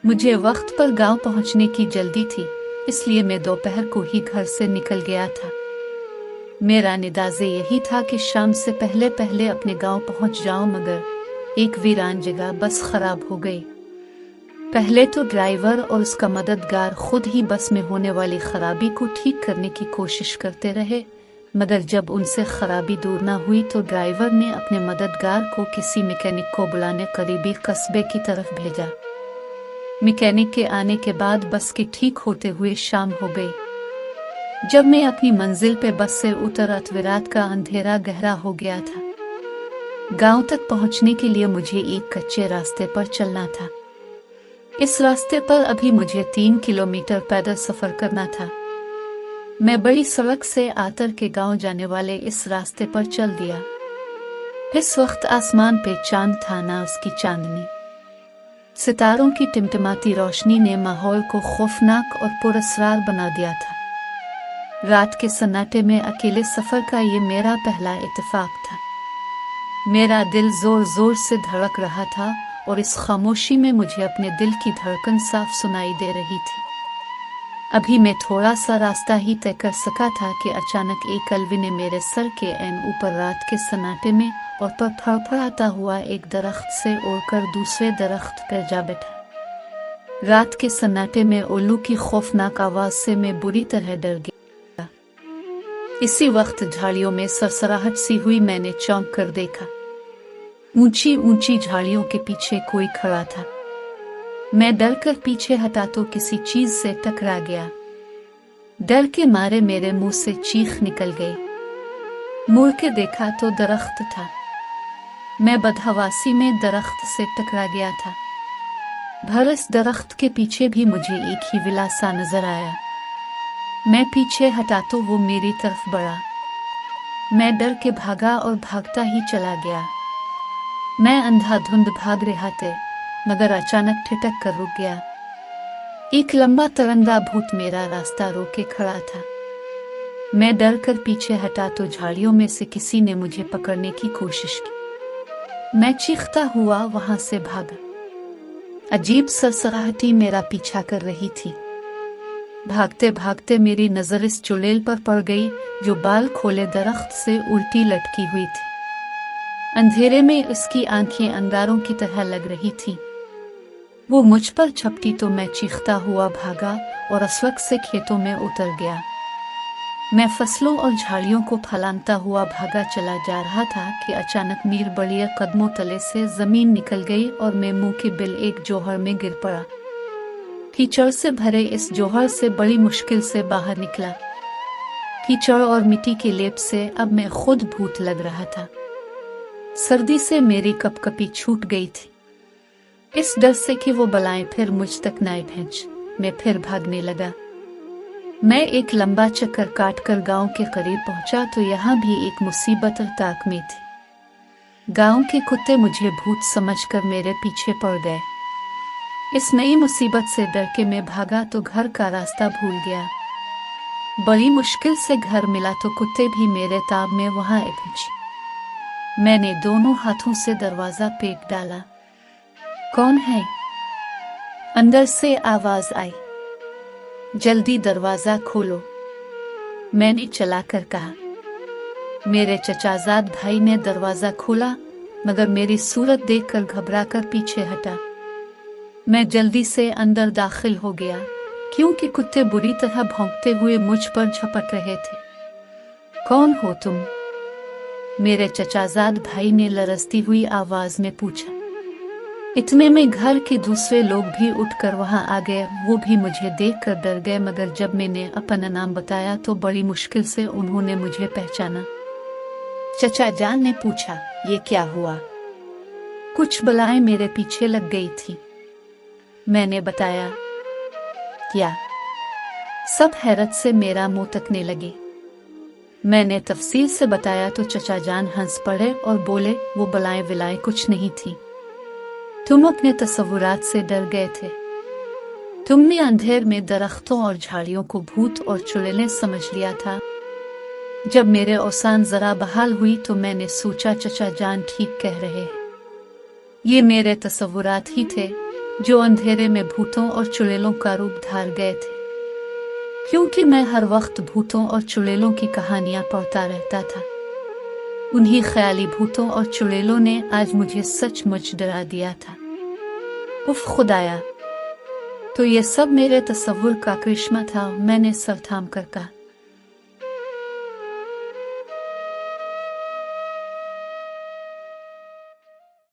मुझे वक्त पर गांव पहुंचने की जल्दी थी, इसलिए मैं दोपहर को ही घर से निकल गया था। मेरा निदाज़े यही था कि शाम से पहले पहले अपने गांव पहुंच जाऊं, मगर एक वीरान जगह बस खराब हो गई। पहले तो ड्राइवर और उसका मददगार खुद ही बस में होने वाली खराबी को ठीक करने की कोशिश करते रहे, मगर जब उनसे खराबी दूर ना हुई तो ड्राइवर ने अपने मददगार को किसी मैकेनिक को बुलाने करीबी कस्बे की तरफ भेजा। मैकेनिक के आने के बाद बस के ठीक होते हुए शाम हो गई। जब मैं अपनी मंजिल पे बस से उतर अधविरात का अंधेरा गहरा हो गया था। गांव तक पहुंचने के लिए मुझे एक कच्चे रास्ते पर चलना था। इस रास्ते पर अभी मुझे 3 किलोमीटर पैदल सफर करना था। मैं बड़ी सड़क से आतर के गांव जाने वाले इस रास्ते पर चल दिया। इस वक्त आसमान पे चांद था ना उसकी चांदनी। सितारों की टिमटिमाती रोशनी ने माहौल को खौफनाक और पुरस्रार बना दिया था। रात के सन्नाटे में अकेले सफर का ये मेरा पहला इत्तेफाक था। मेरा दिल जोर जोर से धड़क रहा था और इस खामोशी में मुझे अपने दिल की धड़कन साफ सुनाई दे रही थी। अभी मैं थोड़ा सा रास्ता ही तय कर सका था कि अचानक एक अलवी ने मेरे सर के ऐन ऊपर रात के सन्नाटे में और पर फड़फड़ाता हुआ एक दरख्त से उड़कर दूसरे दरख्त पर जा बैठा। रात के सन्नाटे में उल्लू की खौफनाक आवाज से मैं बुरी तरह डर गया। इसी वक्त झाड़ियों में सरसराहट सी हुई। मैंने चौंक कर देखा। ऊंची ऊंची झाड़ियों के पीछे कोई खड़ा था। मैं डर कर पीछे हटा तो किसी चीज से टकरा गया। डर के मारे मेरे मुंह से चीख निकल गई। मुड़ के देखा तो दरख्त था। मैं बदहवासी में दरख्त से टकरा गया था। भरस दरख्त के पीछे भी मुझे एक ही विलासा नजर आया। मैं पीछे हटा तो वो मेरी तरफ बढ़ा। मैं डर के भागा और भागता ही चला गया। मैं अंधाधुंध भाग रहा था, मगर अचानक ठिठक कर रुक गया। एक लंबा तरंगा भूत मेरा रास्ता रोके खड़ा था। मैं डर कर पीछे हटा तो झाड़ियों में से किसी ने मुझे पकड़ने की कोशिश की। मैं चीखता हुआ वहां से भागा। अजीब सरसराहटी मेरा पीछा कर रही थी। भागते भागते मेरी नजर इस चुड़ैल पर पड़ गई जो बाल खोले दरख्त से उल्टी लटकी हुई थी। अंधेरे में उसकी आंखें अंगारों की तरह लग रही थी। वो मुझ पर झपटी तो मैं चीखता हुआ भागा और असवक से खेतों में उतर गया। मैं फसलों और झाड़ियों को फलांगता हुआ भागा चला जा रहा था कि अचानक मीर बड़िया कदमों तले से जमीन निकल गई और मैं मुंह के बिल एक जोहर में गिर पड़ा। कीचड़ से भरे इस जोहर से बड़ी मुश्किल से बाहर निकला। कीचड़ और मिट्टी के लेप से अब मैं खुद भूत लग रहा था। सर्दी से मेरी कपकपी छूट गई थी। इस डर से कि वो बलाएं फिर मुझ तक ना पहुंच, मैं फिर भागने लगा। मैं एक लंबा चक्कर काटकर गांव के करीब पहुंचा तो यहाँ भी एक मुसीबत ताक में थी। गांव के कुत्ते मुझे भूत समझकर मेरे पीछे पड़ गए। इस नई मुसीबत से डर के मैं भागा तो घर का रास्ता भूल गया। बड़ी मुश्किल से घर मिला तो कुत्ते भी मेरे ताब में वहां पहुंचे। मैंने दोनों हाथों से दरवाजा पेट डाला। कौन है? अंदर से आवाज आई। जल्दी दरवाजा खोलो, मैंने चलाकर कहा। मेरे चचाजाद भाई ने दरवाजा खोला, मगर मेरी सूरत देखकर घबराकर पीछे हटा। मैं जल्दी से अंदर दाखिल हो गया क्योंकि कुत्ते बुरी तरह भौंकते हुए मुझ पर झपट रहे थे। कौन हो तुम? मेरे चचाजाद भाई ने लरजती हुई आवाज में पूछा। इतने में घर के दूसरे लोग भी उठकर वहां आ गए। वो भी मुझे देखकर डर गए, मगर जब मैंने अपना नाम बताया तो बड़ी मुश्किल से उन्होंने मुझे पहचाना। चचा जान ने पूछा, ये क्या हुआ? कुछ बलाएं मेरे पीछे लग गई थी, मैंने बताया। क्या? सब हैरत से मेरा मुंह तकने लगे। मैंने तफसील से बताया तो चचा जान हंस पड़े और बोले, वो बलाएं विलाएं कुछ नहीं थी। तुम अपने तस्वुरात से डर गए थे। तुमने अंधेर में दरख्तों और झाड़ियों को भूत और चुड़ैलें समझ लिया था। जब मेरे औसान जरा बहाल हुई तो मैंने सोचा चचा जान ठीक कह रहे हैं। ये मेरे तस्वुरात ही थे, जो अंधेरे में भूतों और चुड़ैलों का रूप धार गए थे। क्योंकि मैं हर वक्त भूतों और चुड़ैलों की कहानियां पढ़ता रहता था, उन्हीं ख्याली भूतों और चुड़ैलों ने आज मुझे सचमुच डरा दिया था। उफ खुदाया, तो ये सब मेरे तसव्वुर का करिश्मा था। मैंने सर थाम कर कहा,